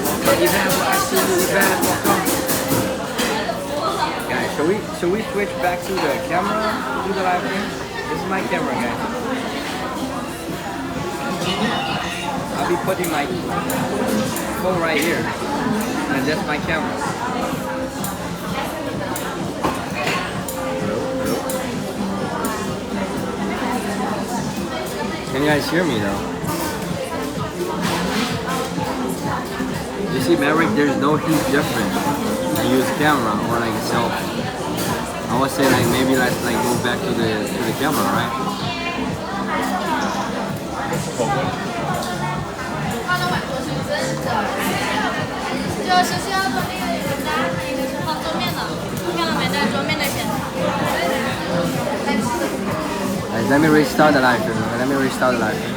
Guys, should we switch back to the camera? Do the live here. This is my camera, guys. I'll be putting my phone right here. And that's my camera. Can you guys hear me though? You see, Maverick, there's no huge difference. I use camera or like selfie. I would say like maybe let's like go back to the camera, right? Let me restart the live stream. Let me restart the live stream.